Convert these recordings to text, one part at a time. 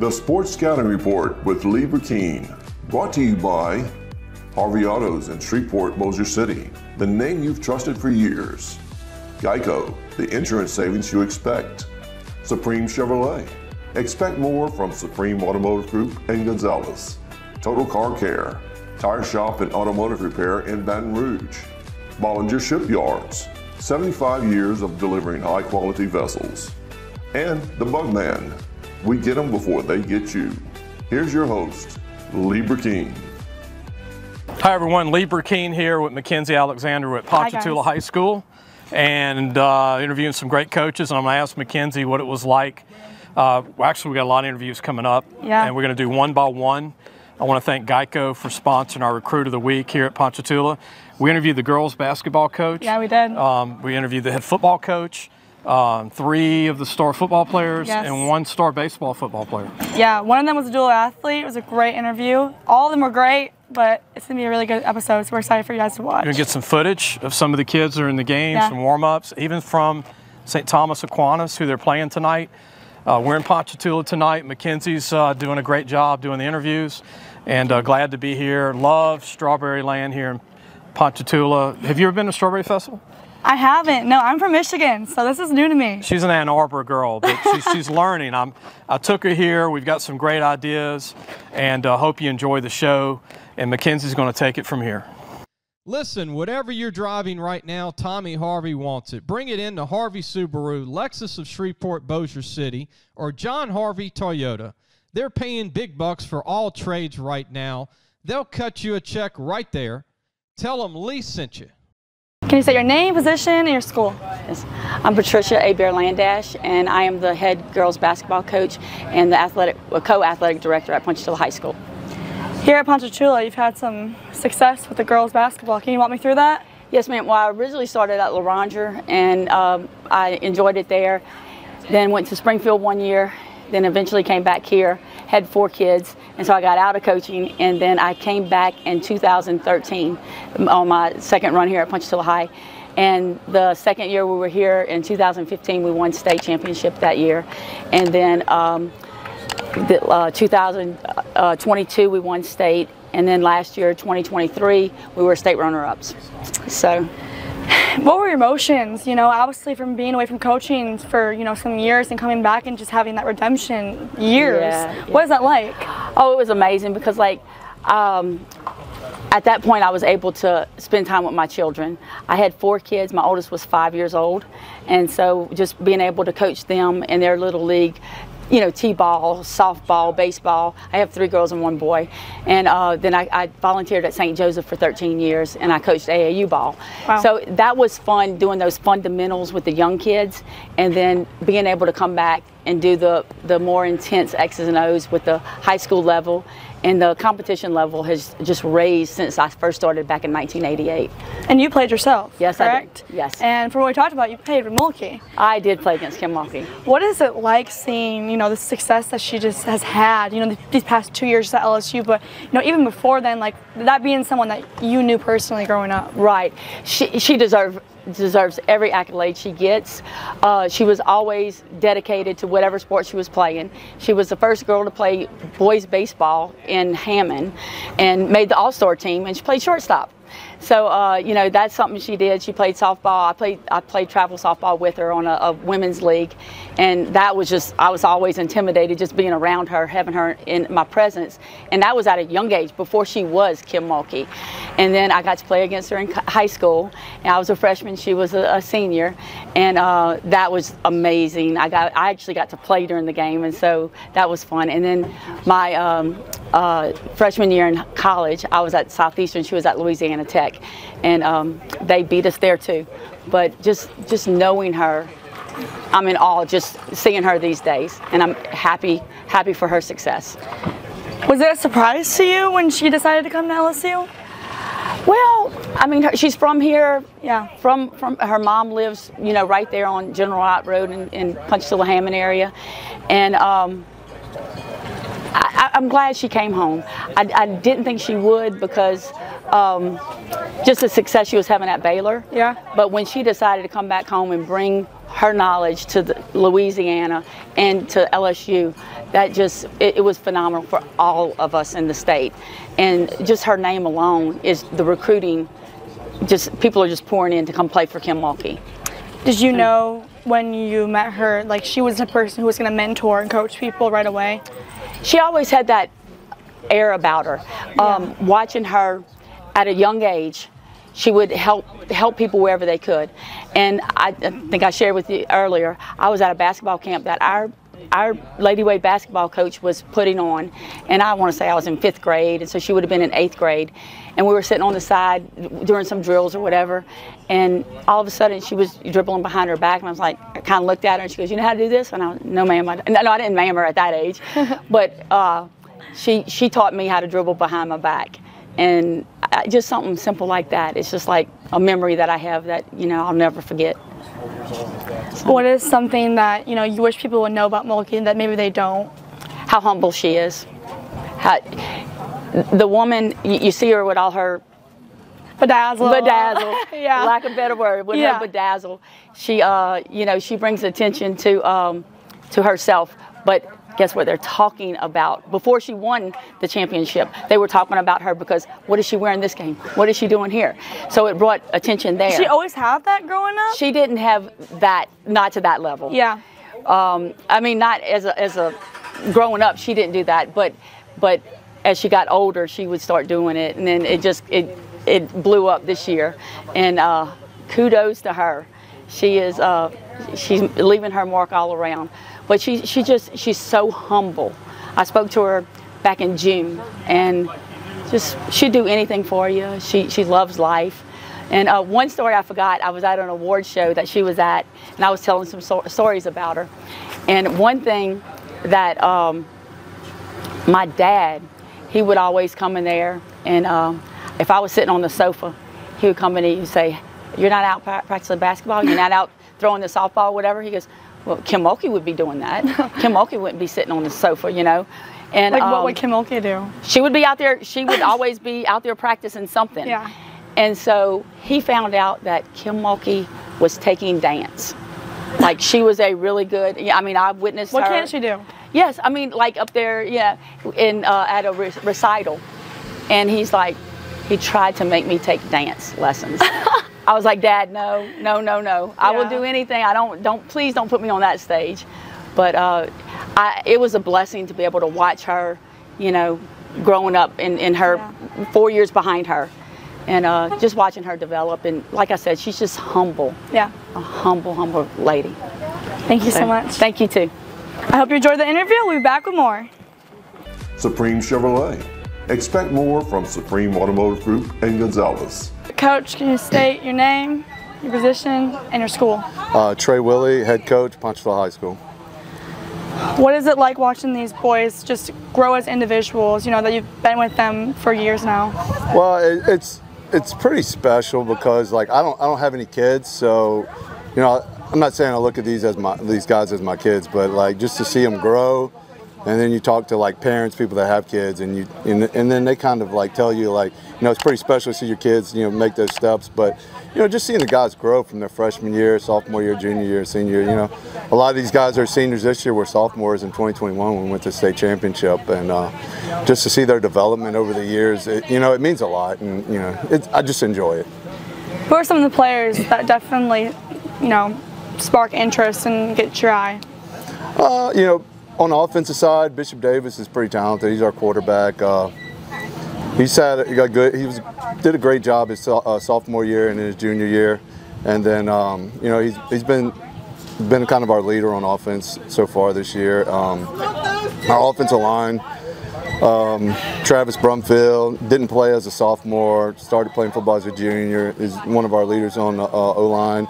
The Sports Scouting Report with Lee Burkeen, brought to you by Harvey Autos in Shreveport, Bossier City, the name you've trusted for years. Geico, the insurance savings you expect. Supreme Chevrolet. Expect more from Supreme Automotive Group and Gonzalez. Total Car Care, tire shop and automotive repair in Baton Rouge. Bollinger Shipyards, 75 years of delivering high-quality vessels. And the Bugman, we get them before they get you. Here's your host, Lee Burkeen. Hi everyone, Lee Burkeen here with Mackenzie Alexander at Ponchatoula High School, and interviewing some great coaches. And I'm going to ask Mackenzie what it was like. Actually, we got a lot of interviews coming up, and we're going to do one by one. I want to thank Geico for sponsoring our Recruit of the Week here at Ponchatoula. We interviewed the girls basketball coach. Yeah, we did. We interviewed the head football coach, 3 of the star football players, and 1 star baseball football player. Yeah, one of them was a dual athlete. It was a great interview. All of them were great, but it's going to be a really good episode, so we're excited for you guys to watch. You're going to get some footage of some of the kids that are in the game, some warm-ups, even from St. Thomas Aquinas, who they're playing tonight. We're in Ponchatoula tonight. Mackenzie's doing a great job doing the interviews, and glad to be here. Love Strawberry Land here in Ponchatoula. Have you ever been to Strawberry Festival? I haven't. No, I'm from Michigan, so this is new to me. She's an Ann Arbor girl, but she's learning. I took her here. We've got some great ideas, and hope you enjoy the show. And Mackenzie's going to take it from here. Listen, whatever you're driving right now, Tommy Harvey wants it. Bring it in to Harvey Subaru, Lexus of Shreveport, Bossier City, or John Harvey Toyota. They're paying big bucks for all trades right now. They'll cut you a check right there. Tell them Lee sent you. Can you say your name, position, and your school? Yes. I'm Patricia Landaiche, and I am the head girls basketball coach and the co-athletic director at Ponchatoula High School. Here at Ponchatoula, you've had some success with the girls basketball. Can you walk me through that? Yes, ma'am. Well, I originally started at LaRanger, and I enjoyed it there. Then went to Springfield 1 year, then eventually came back here, had 4 kids, and so I got out of coaching, and then I came back in 2013 on my second run here at Ponchatoula High. And the second year we were here in 2015, we won state championship that year. And then 2022 we won state, and then last year 2023 we were state runner-ups. So what were your emotions, obviously from being away from coaching for some years and coming back and just having that redemption years? What is that like? Oh, it was amazing, because at that point I was able to spend time with my children. I had 4 kids. My oldest was 5 years old, and so just being able to coach them in their little league, t-ball, softball, baseball. I have 3 girls and 1 boy. And then I volunteered at St. Joseph for 13 years, and I coached AAU ball. Wow. So that was fun, doing those fundamentals with the young kids, and then being able to come back and do the more intense X's and O's with the high school level. And the competition level has just raised since I first started back in 1988. And you played yourself, yes, correct? I did. Yes. And from what we talked about, you played with Mulkey. I did play against Kim Mulkey. What is it like seeing, the success that she just has had, these past 2 years at LSU, but, even before then, like that being someone that you knew personally growing up? Right. She deserves every accolade she gets. She was always dedicated to whatever sport she was playing. She was the first girl to play boys baseball in Hammond and made the all-star team, and she played shortstop. So, that's something she did. She played softball. I played travel softball with her on a women's league. And that was just, I was always intimidated just being around her, having her in my presence. And that was at a young age, before she was Kim Mulkey. And then I got to play against her in high school. And I was a freshman, she was a senior. And that was amazing. I actually got to play during the game, and so that was fun. And then my freshman year in college, I was at Southeastern, she was at Louisiana Tech. And they beat us there too. But just knowing her, I'm in awe just seeing her these days, and I'm happy for her success. Was it a surprise to you when she decided to come to LSU? Well, I mean, she's from here. Yeah. From her mom lives, right there on General Wright Road in Ponchatoula Hammond area, and I'm glad she came home. I didn't think she would, because just the success she was having at Baylor. Yeah. But when she decided to come back home and bring her knowledge to Louisiana and to LSU, that just, it was phenomenal for all of us in the state. And just her name alone is the recruiting, just people are just pouring in to come play for Kim Mulkey. Did you know when you met her, like she was a person who was going to mentor and coach people right away? She always had that air about her. Watching her at a young age, she would help people wherever they could. And I think I shared with you earlier, I was at a basketball camp that our Lady Wade basketball coach was putting on, and I want to say I was in 5th grade, and so she would have been in 8th grade. And we were sitting on the side doing some drills or whatever, and all of a sudden she was dribbling behind her back, and I was like, I kind of looked at her, and she goes, "You know how to do this?" And I was, "No, ma'am." No, I didn't ma'am her at that age, but she taught me how to dribble behind my back. And just something simple like that. It's just like a memory that I have that, you know, I'll never forget. What is something that, you know, you wish people would know about Mulkey that maybe they don't? How humble she is. The woman, you see her with all her bedazzle, yeah, lack of a better word, with her bedazzle. She, you know, she brings attention to herself, but guess what they're talking about? Before she won the championship, they were talking about her because what is she wearing this game? What is she doing here? So it brought attention there. Did she always have that growing up? She didn't have that, not to that level. Yeah. I mean, not as a growing up, she didn't do that, but as she got older, she would start doing it, and then it blew up this year. And kudos to her. She is she's leaving her mark all around. But she's so humble. I spoke to her back in June, and just she'd do anything for you. She loves life. And one story I forgot, I was at an award show that she was at, and I was telling some stories about her. And one thing that my dad, he would always come in there, and if I was sitting on the sofa, he would come in and he'd say, "You're not out practicing basketball? You're not out throwing the softball, or whatever?" He goes, "Well, Kim Mulkey would be doing that. Kim Mulkey wouldn't be sitting on the sofa, you know." And like, what would Kim Mulkey do? She would be out there. She would always be out there practicing something. Yeah. And so he found out that Kim Mulkey was taking dance. Like, she was a really good. I mean, I witnessed her. What can't she do? Yes, I mean, like up there, yeah, in at a recital, and he's like, he tried to make me take dance lessons. I was like, "Dad, no. I will do anything. Please don't put me on that stage." But it was a blessing to be able to watch her, you know, growing up in her 4 years behind her, and just watching her develop. And like I said, she's just humble. Yeah. A humble lady. Thank you so much. Thank you too. I hope you enjoyed the interview. We'll be back with more. Supreme Chevrolet. Expect more from Supreme Automotive Group and Gonzalez. Coach, can you state your name, your position, and your school? Trey Willie, head coach, Ponchatoula High School. What is it like watching these boys just grow as individuals, you know, that you've been with them for years now? Well, it's pretty special because, like, I don't have any kids, so, you know, I'm not saying I look at these guys as my kids, but like just to see them grow. And then you talk to like parents, people that have kids, and then they kind of like tell you, like, you know, it's pretty special to see your kids, you know, make those steps. But, you know, just seeing the guys grow from their freshman year, sophomore year, junior year, senior year, you know, a lot of these guys are seniors this year, were sophomores in 2021 when we went to the state championship, and just to see their development over the years, you know, it means a lot, and you know, I just enjoy it. Who are some of the players that definitely, you know, spark interest and get your eye? You know, on the offensive side, Bishop Davis is pretty talented. He's our quarterback. He did a great job his sophomore year and his junior year, and then you know, he's been kind of our leader on offense so far this year. Our offensive line, Travis Brumfield didn't play as a sophomore, started playing football as a junior. Is one of our leaders on the O-line.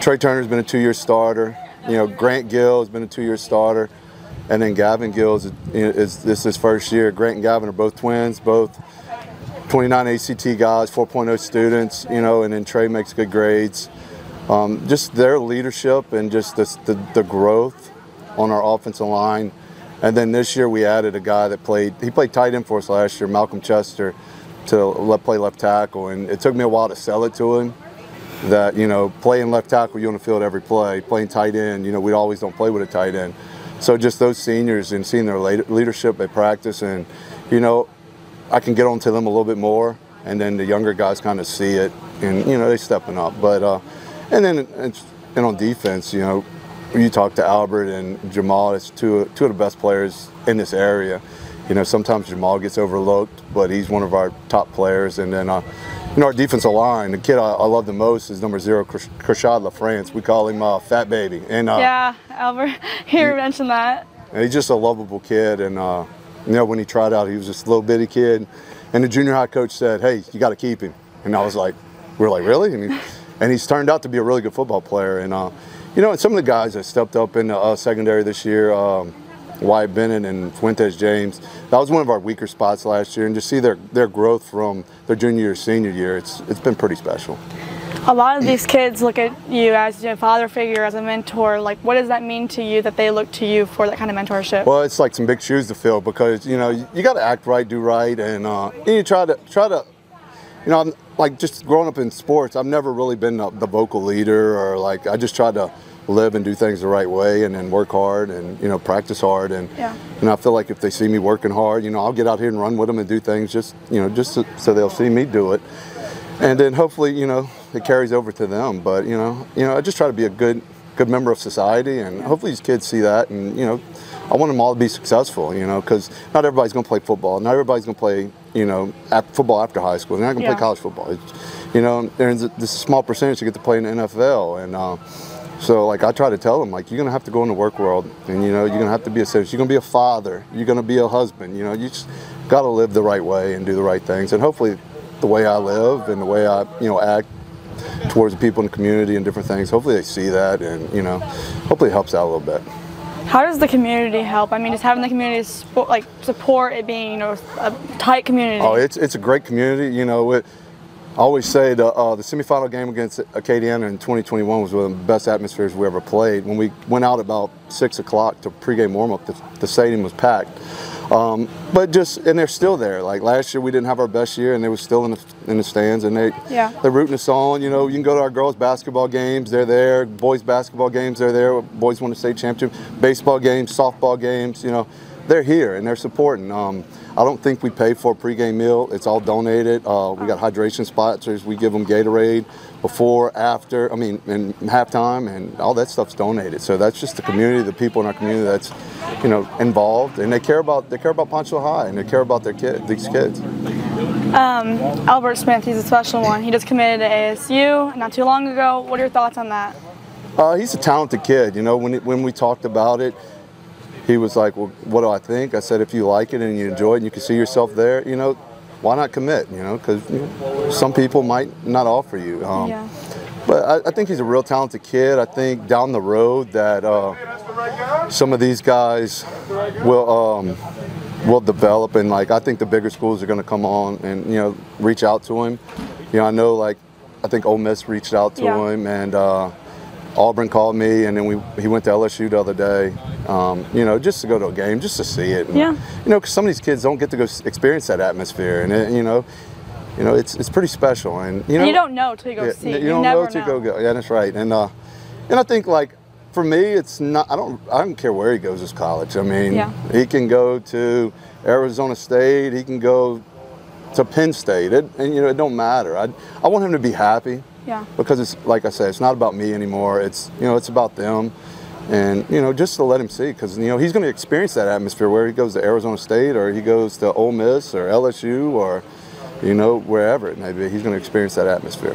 Trey Turner's been a 2-year starter. You know, Grant Gill has been a 2-year starter. And then Gavin Gills is his first year. Grant and Gavin are both twins, both 29 ACT guys, 4.0 students, you know, and then Trey makes good grades. Just their leadership and just the growth on our offensive line. And then this year we added a guy that played tight end for us last year, Malcolm Chester, to play left tackle. And it took me a while to sell it to him that, you know, playing left tackle, you're on the field every play. Playing tight end, you know, we always don't play with a tight end. So just those seniors and seeing their leadership at practice, and you know, I can get on to them a little bit more, and then the younger guys kind of see it, and you know, they're stepping up. But and then on defense, you know, you talk to Albert and Jamal, it's two of the best players in this area. You know, sometimes Jamal gets overlooked, but he's one of our top players. And then, you know, our defensive line, the kid I love the most is number 0, Crashad LaFrance. We call him Fat Baby. And yeah, Albert, he mentioned that. And he's just a lovable kid. And, you know, when he tried out, he was just a little bitty kid. And the junior high coach said, hey, you got to keep him. And I was like, we're like, really? And he's turned out to be a really good football player. And, you know, and some of the guys that stepped up in the secondary this year, Wyatt Bennett and Fuentes James, that was one of our weaker spots last year, and to see their growth from their junior year, senior year, it's been pretty special. A lot of these kids look at you as a father figure, as a mentor. Like, what does that mean to you that they look to you for that kind of mentorship? Well, it's like some big shoes to fill, because you know you got to act right, do right, and you try to. You know, like just growing up in sports, I've never really been the vocal leader, or like I just tried to live and do things the right way, and then work hard, and you know, practice hard, and I feel like if they see me working hard, you know, I'll get out here and run with them and do things just so they'll see me do it, and then hopefully, you know, it carries over to them. But you know, I just try to be a good member of society, and hopefully these kids see that, and you know, I want them all to be successful, you know, because not everybody's going to play football, not everybody's going to play, you know, football after high school. They're not going to play college football. It's, you know, there's this small percentage to get to play in the NFL, and so, like, I try to tell them, like, you're going to have to go in the work world, and, you know, you're going to have to be a citizen. You're going to be a father. You're going to be a husband. You know, you just got to live the right way and do the right things. And hopefully the way I live and the way I, you know, act towards the people in the community and different things, hopefully they see that, and, you know, hopefully it helps out a little bit. How does the community help? I mean, just having the community support it being, you know, a tight community. Oh, it's a great community. You know, I always say the semifinal game against Acadiana in 2021 was one of the best atmospheres we ever played. When we went out about 6 o'clock to pregame warm-up, the stadium was packed. But and they're still there. Like last year, we didn't have our best year, and they were still in the stands, and they're rooting us on. You know, you can go to our girls' basketball games; they're there. Boys' basketball games; they're there. Boys won the state championship. Baseball games, softball games. You know, they're here and they're supporting. I don't think we pay for a pregame meal. It's all donated. We got hydration sponsors. We give them Gatorade before, after, and halftime, and all that stuff's donated. So that's just the community, the people in our community that's, you know, involved, and they care about Ponchatoula High, and they care about these kids. Albert Smith, he's a special one. He just committed to ASU not too long ago. What are your thoughts on that? He's a talented kid. You know, when we talked about it, he was like, well, what do I think? I said, if you like it and you enjoy it and you can see yourself there, you know, why not commit, you know, because some people might not offer you. But I think he's a real talented kid. I think down the road that some of these guys will develop, and like I think the bigger schools are going to come on and, you know, reach out to him. You know, I know, like, I think Ole Miss reached out to him, and Auburn called me, and then he went to LSU the other day, you know, just to go to a game, just to see it. And, you know, because some of these kids don't get to go experience that atmosphere, and you know, it's pretty special. And you know, you don't know till you go see it. You don't know till you go. Yeah, that's right. And I think, like, for me, it's not. I don't care where he goes as college. I mean, he can go to Arizona State. He can go to Penn State. And you know, it don't matter. I want him to be happy. Because it's, like I said, it's not about me anymore. It's, you know, it's about them, and you know, just to let him see, because you know he's going to experience that atmosphere where he goes to Arizona State or he goes to Ole Miss or LSU or, you know, wherever it may be. He's going to experience that atmosphere.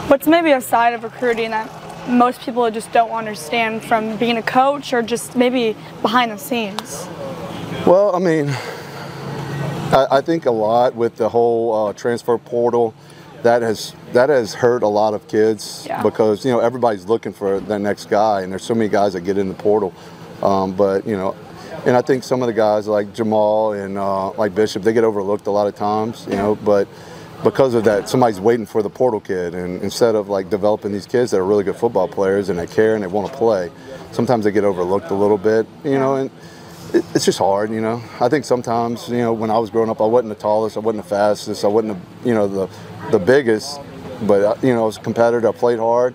What's maybe a side of recruiting that most people just don't understand from being a coach, or just maybe behind the scenes? Well, I mean, I think a lot with the whole transfer portal. That has hurt a lot of kids because, you know, everybody's looking for their next guy, and there's so many guys that get in the portal. But, you know, and I think some of the guys like Jamal and like Bishop, they get overlooked a lot of times, you know, but because of that, somebody's waiting for the portal kid, and instead of like developing these kids that are really good football players and they care and they want to play, sometimes they get overlooked a little bit, you know, and it's just hard, you know. I think sometimes, you know, when I was growing up, I wasn't the tallest, I wasn't the fastest, I wasn't the, you know, the biggest, but you know, I was a competitor. I played hard,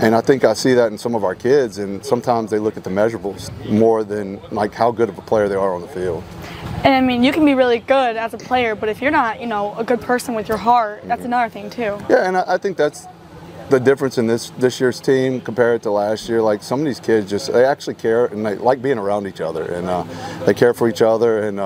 And I think I see that in some of our kids, and sometimes they look at the measurables more than like how good of a player they are on the field. And I mean, you can be really good as a player, but if you're not, you know, a good person with your heart, that's another thing too. Yeah, and I think that's the difference in this year's team compared to last year. Like some of these kids just, they actually care and they like being around each other, and they care for each other, and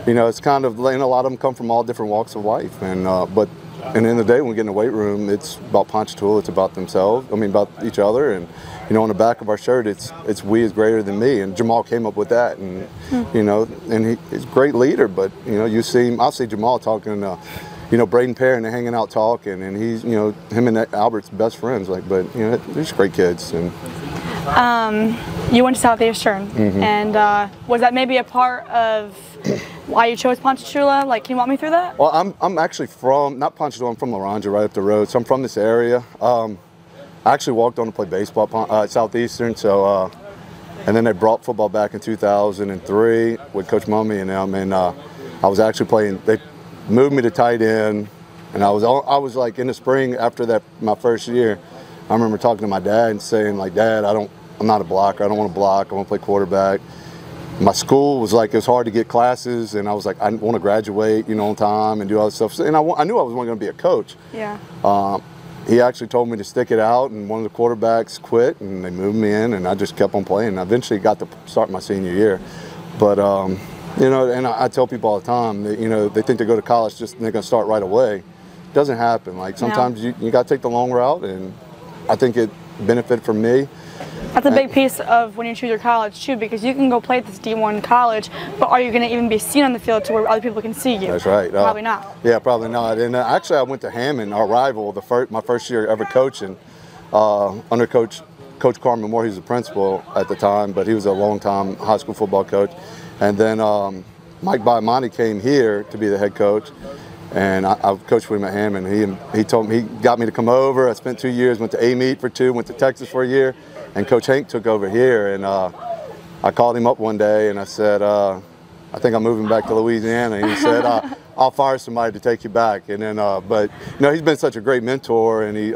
you know, it's kind of, and a lot of them come from all different walks of life, and but at the end of the day, when we get in the weight room, it's about Ponchatoula, it's about themselves, I mean about each other, and you know, on the back of our shirt, it's we is greater than me, and Jamal came up with that, and you know, and he's a great leader, but you know, you see him, I'll see Jamal talking, you know, Braden Perry, and they're hanging out talking, and he's, you know, him and Albert's best friends, like, but you know, they're just great kids. And you went to Southeastern, and was that maybe a part of why you chose Ponchatoula? Like, can you walk me through that? Well, I'm actually from, not Ponchatoula, I'm from Laranja, right up the road, so I'm from this area. I actually walked on to play baseball at Southeastern, so, and then they brought football back in 2003 with Coach Mummy and them, and I was actually playing, they moved me to tight end, and I was like in the spring after that, my first year, I remember talking to my dad and saying like, Dad, I'm not a blocker, I don't want to block, I want to play quarterback. My school was like, it was hard to get classes, and I was like, I want to graduate, you know, on time and do all this stuff. And I knew I was going to be a coach. Yeah. He actually told me to stick it out, and one of the quarterbacks quit, and they moved me in, and I just kept on playing. I eventually got to start my senior year. But, you know, and I tell people all the time that, you know, they think they go to college just and they're going to start right away. It doesn't happen. Like, sometimes you got to take the long route, and I think it benefited for me. That's a big piece of when you choose your college too, because you can go play at this D1 college, but are you going to even be seen on the field to where other people can see you? That's right. Probably not. Yeah, probably not. And actually, I went to Hammond, our rival, my first year ever coaching, under Coach Carmen Moore. He was the principal at the time, but he was a long-time high school football coach. And then Mike Baiamani came here to be the head coach, and I coached with him at Hammond. He told me, he got me to come over. I spent 2 years, went to A-Meet for 2, went to Texas for a year. And Coach Hank took over here, and I called him up one day and I said, I think I'm moving back to Louisiana. And he said, I'll fire somebody to take you back. And then, but you know, he's been such a great mentor, and he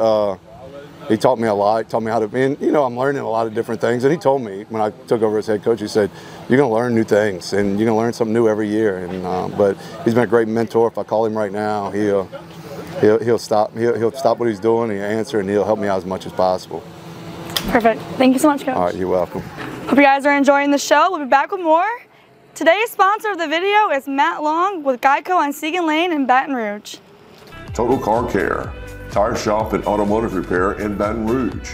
taught me a lot, taught me how to, and you know, I'm learning a lot of different things. And he told me when I took over as head coach, he said, you're going to learn new things, and you're going to learn something new every year. And but he's been a great mentor. If I call him right now, he'll stop what he's doing, and he'll answer, and he'll help me out as much as possible. Perfect. Thank you so much, Coach. All right, you're welcome. Hope you guys are enjoying the show. We'll be back with more. Today's sponsor of the video is Matt Long with Geico on Segan Lane in Baton Rouge. Total Car Care, tire shop and automotive repair in Baton Rouge.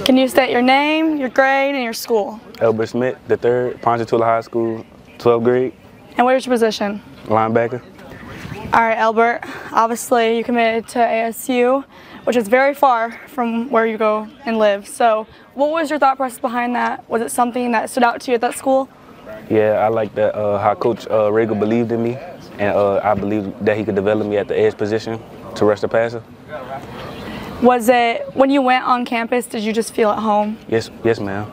Can you state your name, your grade, and your school? Albert Smith, the 3rd, Ponchatoula High School, 12th grade. And what is your position? Linebacker. All right, Albert, obviously you committed to ASU, which is very far from where you go and live. So what was your thought process behind that? Was it something that stood out to you at that school? Yeah, I like that how Coach Regal believed in me, and I believe that he could develop me at the edge position to rush the passer. Was it, when you went on campus, did you just feel at home? Yes, ma'am.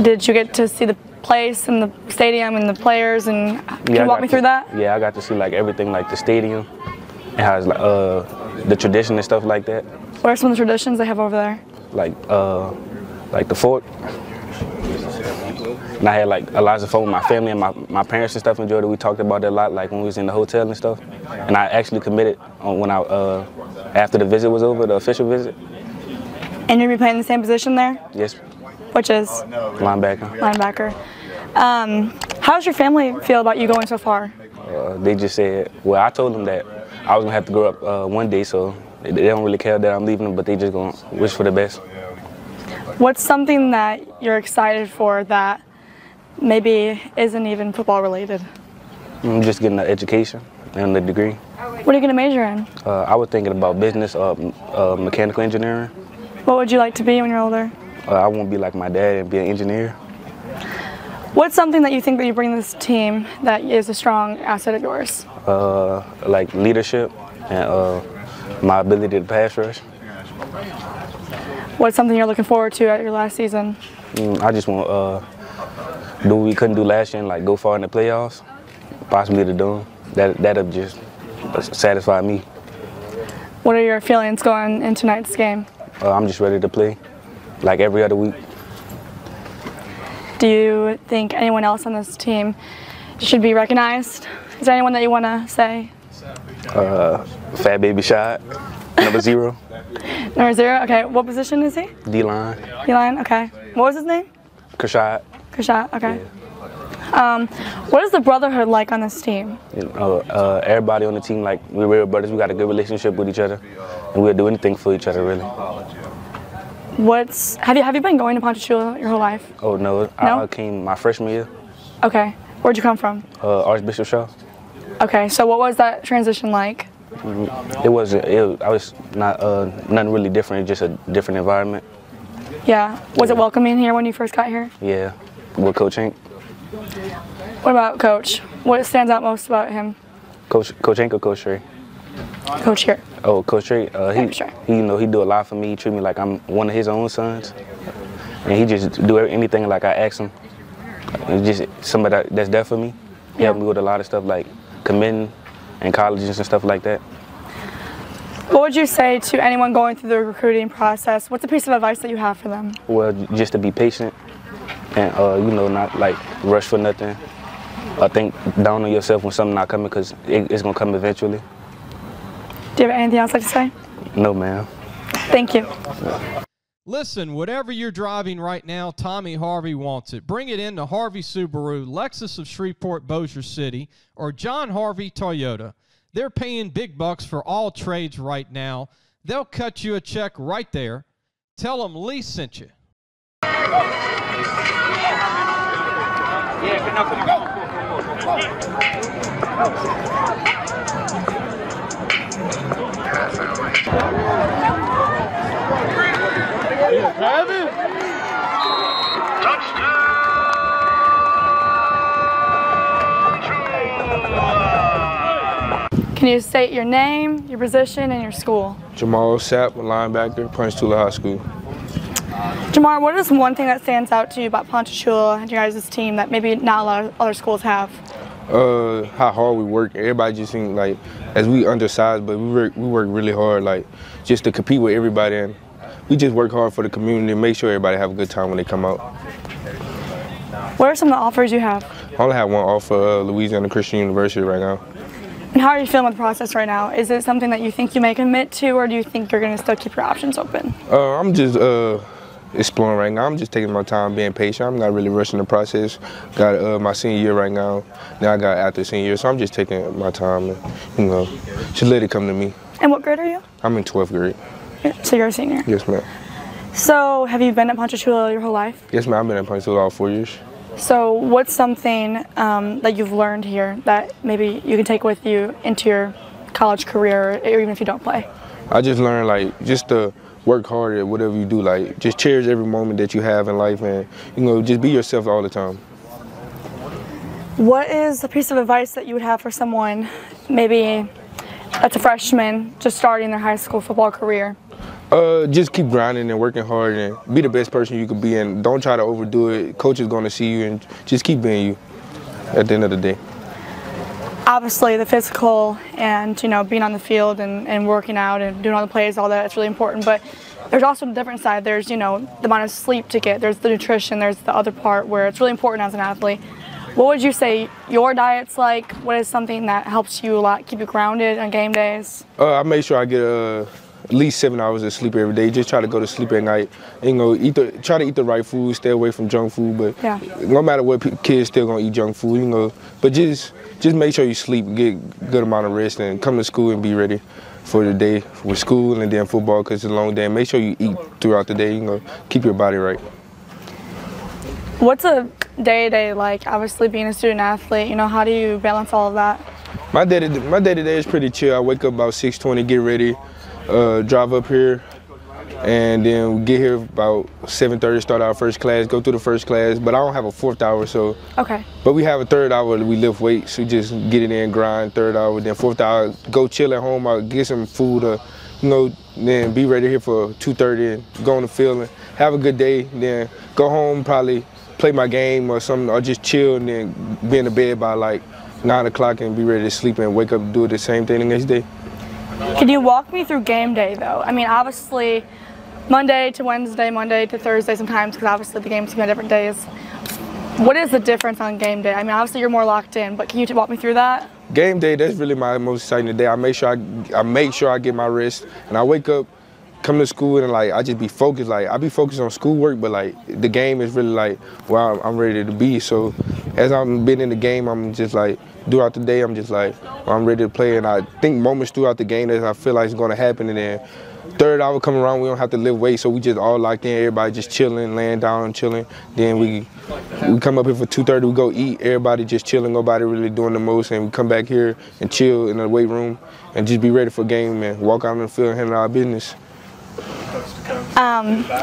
Did you get to see the place and the stadium and the players, and can you walk me through that? Yeah, I got to see like everything, like the stadium and how it's like the tradition and stuff like that. What are some of the traditions they have over there? Like the fort. And I had like a lot of fun with my family, and my parents and stuff enjoyed it. We talked about it a lot, like when we was in the hotel and stuff. And I actually committed when after the visit was over, the official visit. And you'll be playing the same position there? Yes. Which is? Linebacker. Linebacker. How does your family feel about you going so far? They just said, well, I told them that I was gonna have to grow up one day, so they don't really care that I'm leaving them, but they just gonna wish for the best. What's something that you're excited for that maybe isn't even football related? I'm just getting an education and a degree. What are you gonna major in? I was thinking about business, mechanical engineering. What would you like to be when you're older? I want to be like my dad and be an engineer. What's something that you think that you bring to this team that is a strong asset of yours? Like leadership and my ability to pass rush. What's something you're looking forward to at your last season? I just want do what we couldn't do last year and like go far in the playoffs, possibly to do them. That'll just satisfy me. What are your feelings going into tonight's game? I'm just ready to play, like every other week. Do you think anyone else on this team should be recognized? Is there anyone that you want to say? Fat Baby Shot, number 0. Number 0, okay. What position is he? D-line. D-line, okay. What was his name? Krashad. Krashad, okay. Yeah. What is the brotherhood like on this team? Everybody on the team, like, we're real brothers. We got a good relationship with each other, and we'll do anything for each other, really. Have you been going to Ponchatoula your whole life? Oh, no. I came my freshman year. Okay. Where'd you come from? Archbishop Shaw. Okay, so what was that transition like? I was not nothing really different, just a different environment. Yeah. Was it welcoming here when you first got here? Yeah, with Coach Hank. What about Coach? What stands out most about him? Coach Hank or Coach Trey? Coach here. Oh, Coach Trey. Sure. He do a lot for me. He treat me like I'm one of his own sons, and he just do anything like I ask him. It's just somebody that's there for me. He helped me with a lot of stuff like committing and colleges and stuff like that. What would you say to anyone going through the recruiting process? What's a piece of advice that you have for them? Well, just to be patient and not like rush for nothing. I think down on yourself when something not coming, because it's gonna come eventually. Do you have anything else like to say? No, ma'am. Thank you. Listen, whatever you're driving right now, Tommy Harvey wants it. Bring it in to Harvey Subaru, Lexus of Shreveport, Bossier City, or John Harvey Toyota. They're paying big bucks for all trades right now. They'll cut you a check right there. Tell them Lee sent you. Can you state your name, your position, and your school? Jamal Sapp, linebacker, Ponchatoula High School. Jamar, what is one thing that stands out to you about Ponchatoula and your guys' team that maybe not a lot of other schools have? How hard we work. Everybody just think like, as we undersized, but we work really hard, like just to compete with everybody, and we just work hard for the community and make sure everybody have a good time when they come out. What are some of the offers you have? I only have one offer, Louisiana Christian University right now. And how are you feeling with the process right now? Is it something that you think you may commit to, or do you think you're going to still keep your options open? I'm just exploring right now. I'm just taking my time, being patient. I'm not really rushing the process. Got my senior year right now. Now I got after senior year, so I'm just taking my time and, just let it come to me. And what grade are you? I'm in 12th grade. So you're a senior? Yes, ma'am. So have you been at Ponchatoula your whole life? Yes, ma'am. I've been at Ponchatoula all 4 years. So what's something that you've learned here that maybe you can take with you into your college career, or even if you don't play? I just learned, like, just to work hard at whatever you do. Like, just cherish every moment that you have in life, and, just be yourself all the time. What is a piece of advice that you would have for someone maybe that's a freshman just starting their high school football career? Just keep grinding and working hard and be the best person you can be, and don't try to overdo it. Coach is going to see you, and just keep being you at the end of the day. Obviously the physical and being on the field and working out and doing all the plays, all that, it's really important, but there's also the different side. There's the amount of sleep to get, there's the nutrition, there's the other part where it's really important as an athlete. What would you say your diet's like? What is something that helps you a lot, keep you grounded on game days? I make sure I get at least 7 hours of sleep every day. Just try to go to sleep at night. Try to eat the right food, stay away from junk food. But no matter what, kids still gonna eat junk food. But just make sure you sleep, get a good amount of rest, and come to school and be ready for the day with school and then football, because it's a long day. And make sure you eat throughout the day. Keep your body right. What's a day-to-day like? Obviously, being a student athlete, how do you balance all of that? My day-to-day is pretty chill. I wake up about 6:20, get ready. Drive up here, and then we get here about 7:30, start our first class, go through the first class, but I don't have a 4th hour, so. Okay. But we have a 3rd hour that we lift weights, so just get in there and grind, 3rd hour, then 4th hour, go chill at home, I'll get some food, then be ready here for 2:30 and go on the field and have a good day, then go go home, probably play my game or something, or just chill and then be in the bed by like 9 o'clock and be ready to sleep and wake up and do the same thing the next day. Can you walk me through game day though? I mean, obviously Monday to Wednesday, Monday to Thursday sometimes, because obviously the games come on different days. What is the difference on game day? I mean, obviously you're more locked in, but can you walk me through that? Game day, that's really my most exciting day. I make sure I get my rest, and I wake up, come to school, and like I just be focused. Like I be focused on schoolwork, but like the game is really like where I'm ready to be. So as I'm been in the game, I'm just like throughout the day, I'm just like I'm ready to play, and I think moments throughout the game that I feel like it's going to happen, and then third hour come around, we don't have to lift weight, so we just all locked in, everybody just chilling, laying down and chilling. Then we come up here for 2:30, we go eat, everybody just chilling, nobody really doing the most, and we come back here and chill in the weight room and just be ready for game and walk out on the field and handle our business.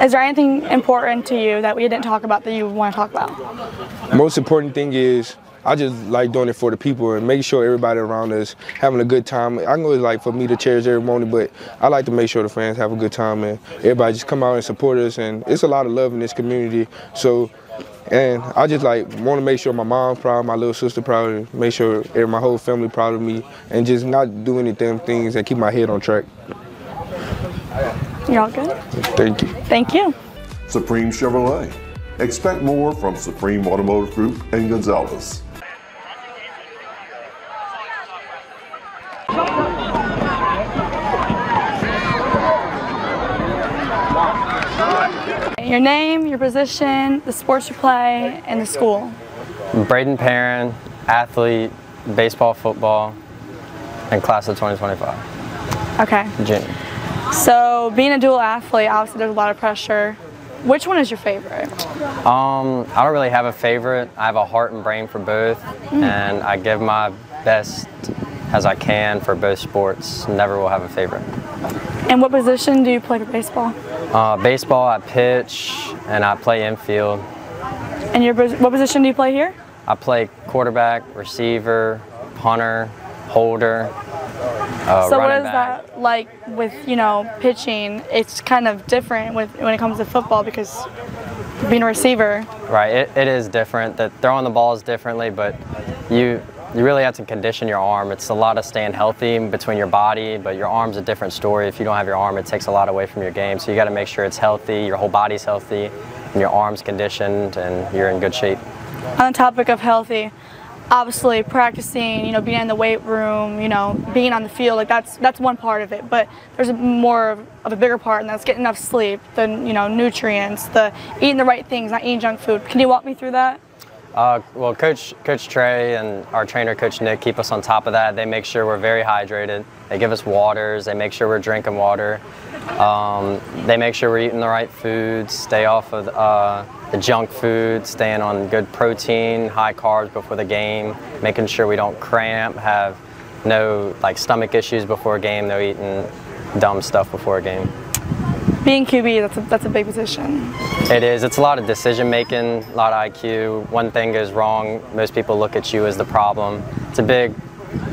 Is there anything important to you that we didn't talk about that you want to talk about? Most important thing is I just like doing it for the people and making sure everybody around us having a good time. I know it's like for me to cherish every moment, but I like to make sure the fans have a good time and everybody just come out and support us. And it's a lot of love in this community. So, and I just like want to make sure my mom's proud, my little sister proud, make sure my whole family proud of me, and just not do any damn things and keep my head on track. You all good? Thank you. Thank you. Supreme Chevrolet. Expect more from Supreme Automotive Group and Gonzalez. Your name, your position, the sports you play, and the school. Braden Perrin, athlete, baseball, football, and class of 2025. Okay. Junior. So being a dual athlete, obviously there's a lot of pressure. Which one is your favorite? I don't really have a favorite. I have a heart and brain for both, and I give my best as I can for both sports. Never will have a favorite. And what position do you play for baseball? Baseball, I pitch, and I play infield. And what position do you play here? I play quarterback, receiver, punter, holder, so what is back. that like with, you know, pitching? It's kind of different when it comes to football because being a receiver. Right, it is different. That throwing the balls differently, but you really have to condition your arm. It's a lot of staying healthy between your body, but your arm's a different story. If you don't have your arm, it takes a lot away from your game. So you got to make sure it's healthy, your whole body's healthy, and your arm's conditioned, and you're in good shape. On the topic of healthy, obviously practicing, you know, being in the weight room, you know, being on the field, like that's one part of it. But there's more of a bigger part, and that's getting enough sleep, the, you know, nutrients, the eating the right things, not eating junk food. Can you walk me through that? Well, Coach Trey and our trainer, Coach Nick, keep us on top of that. They make sure we're very hydrated. They give us waters. They make sure we're drinking water. They make sure we're eating the right foods, stay off of the junk food, staying on good protein, high carbs before the game, making sure we don't cramp, have no like stomach issues before a game, no eating dumb stuff before a game. Being QB, that's a big position. It is. It's a lot of decision making, a lot of IQ. One thing goes wrong, most people look at you as the problem. It's a big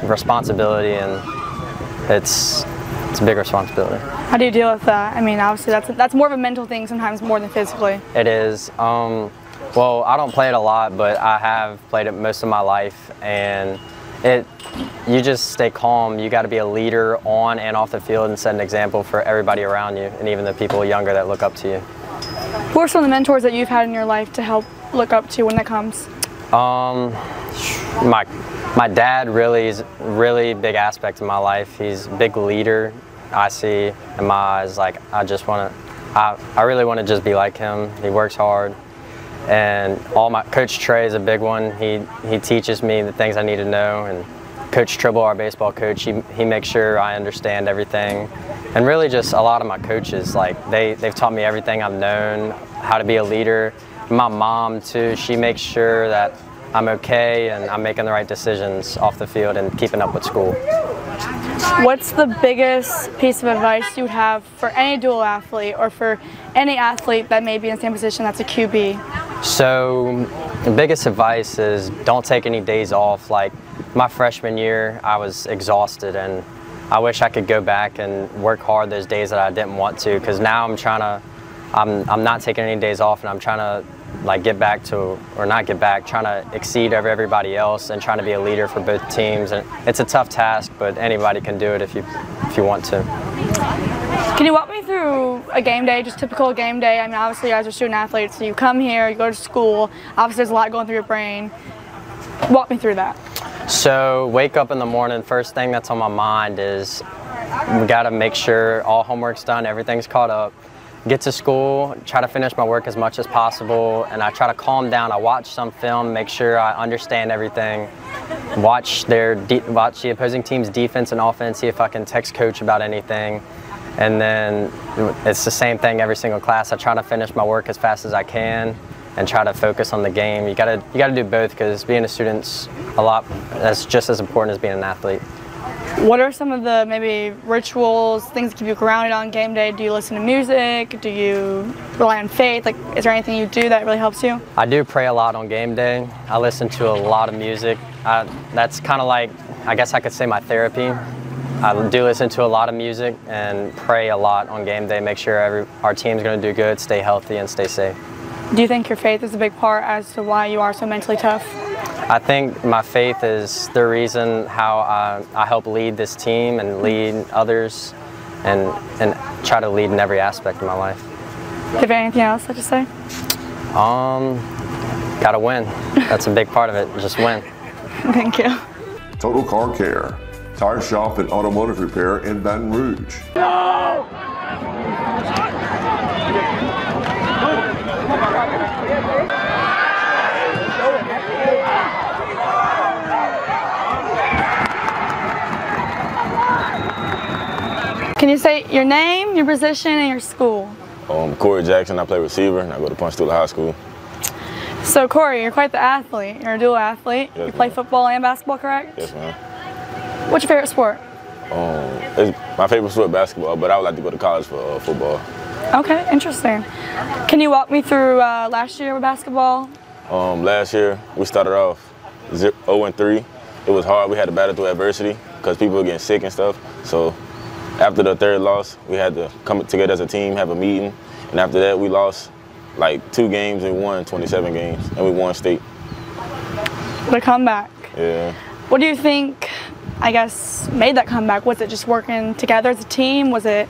responsibility, and it's a big responsibility. How do you deal with that? I mean, obviously that's more of a mental thing sometimes more than physically. It is. Well, I don't play it a lot, but I have played it most of my life, and you just stay calm. You got to be a leader on and off the field and set an example for everybody around you, and even the people younger that look up to you. Who are some of the mentors that you've had in your life to help look up to when that comes? My dad really is a really big aspect of my life. He's a big leader. I see in my eyes, like I really want to just be like him. He works hard. And Coach Trey is a big one. He teaches me the things I need to know, and Coach Tribble, our baseball coach, he makes sure I understand everything. And really just a lot of my coaches, like they've taught me everything I've known, how to be a leader. My mom too, she makes sure that I'm okay and I'm making the right decisions off the field and keeping up with school. What's the biggest piece of advice you would have for any dual athlete or for any athlete that may be in the same position that's a QB? So the biggest advice is don't take any days off. Like my freshman year, I was exhausted, and I wish I could go back and work hard those days that I didn't want to, because now I'm trying to I'm not taking any days off, and I'm trying to like get back to, or not get back, trying to exceed over everybody else and trying to be a leader for both teams. And it's a tough task, but anybody can do it if you want to. Can you walk me through a game day, just typical game day? I mean, obviously you guys are student athletes, so you come here, you go to school, obviously there's a lot going through your brain. Walk me through that. So wake up in the morning, first thing that's on my mind is we gotta make sure all homework's done, everything's caught up. Get to school, try to finish my work as much as possible, and I try to calm down. I watch some film, make sure I understand everything, watch the opposing team's defense and offense, see if I can text coach about anything. And then it's the same thing every single class. I try to finish my work as fast as I can and try to focus on the game. You gotta do both, because being a student's that's just as important as being an athlete. What are some of the maybe rituals, things that keep you grounded on game day? Do you listen to music? Do you rely on faith? Like, is there anything you do that really helps you? I do pray a lot on game day. I listen to a lot of music. That's kind of like, I guess I could say, my therapy. I do listen to a lot of music and pray a lot on game day, make sure our team's going to do good, stay healthy, and stay safe. Do you think your faith is a big part as to why you are so mentally tough? I think my faith is the reason how I help lead this team and lead others and try to lead in every aspect of my life. Do you have anything else to say? Gotta win. That's a big part of it, just win. Thank you. Total Car Care, tire shop and automotive repair in Baton Rouge. No! Can you say your name, your position, and your school? Corey Jackson, I play receiver, and I go to Ponchatoula High School. So Corey, you're quite the athlete. You're a dual athlete. Yes, you play ma'am. football and basketball, correct? Yes, ma'am. What's your favorite sport? My favorite sport is basketball, but I would like to go to college for football. Okay, interesting. Can you walk me through last year with basketball? Last year, we started off 0-3. It was hard. We had to battle through adversity because people were getting sick and stuff. So after the third loss, we had to come together as a team, have a meeting. And after that, we lost like 2 games and won 27 games. And we won state. The comeback. Yeah. What do you think, I guess, made that comeback? Was it just working together as a team? Was it?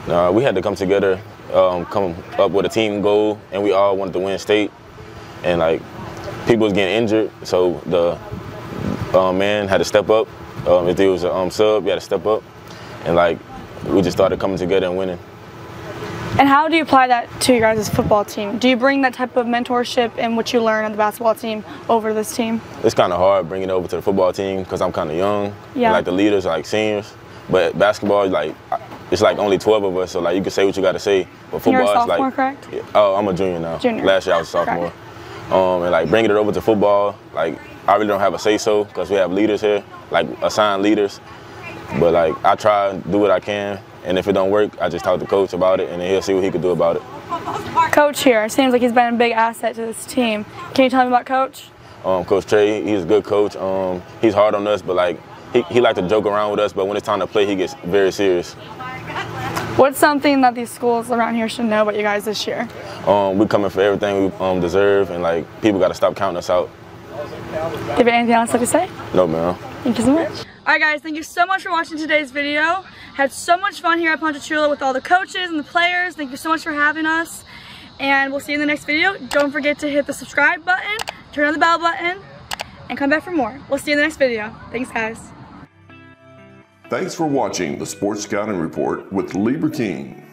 We had to come together, come up with a team goal, and we all wanted to win state. And like, people was getting injured, so the man had to step up. If there was a sub, you had to step up. And like, we just started coming together and winning. And how do you apply that to your guys' football team? Do you bring that type of mentorship and what you learn on the basketball team over to this team? It's kind of hard bringing it over to the football team because I'm kind of young. Yeah. And like the leaders are like seniors. But basketball, like, it's like only 12 of us, so like you can say what you got to say. But football, you're a sophomore, is like, correct? Yeah, oh, I'm a junior now. Junior. Last year I was a sophomore. And like bringing it over to football, like I really don't have a say-so because we have leaders here, like assigned leaders. But like I try and do what I can, and if it don't work, I just talk to coach about it, and then he'll see what he can do about it. Coach here, it seems like he's been a big asset to this team. Can you tell me about Coach? Coach Trey, he's a good coach. He's hard on us, but like he likes to joke around with us, but when it's time to play, he gets very serious. What's something that these schools around here should know about you guys this year? We're coming for everything we deserve, and like people got to stop counting us out. Do you have anything else to say? No, man. Thank you so much. Alright guys, thank you so much for watching today's video. Had so much fun here at Ponchatoula with all the coaches and the players. Thank you so much for having us. And we'll see you in the next video. Don't forget to hit the subscribe button, turn on the bell button, and come back for more. We'll see you in the next video. Thanks guys. Thanks for watching the Sports Scouting Report with Lieber King.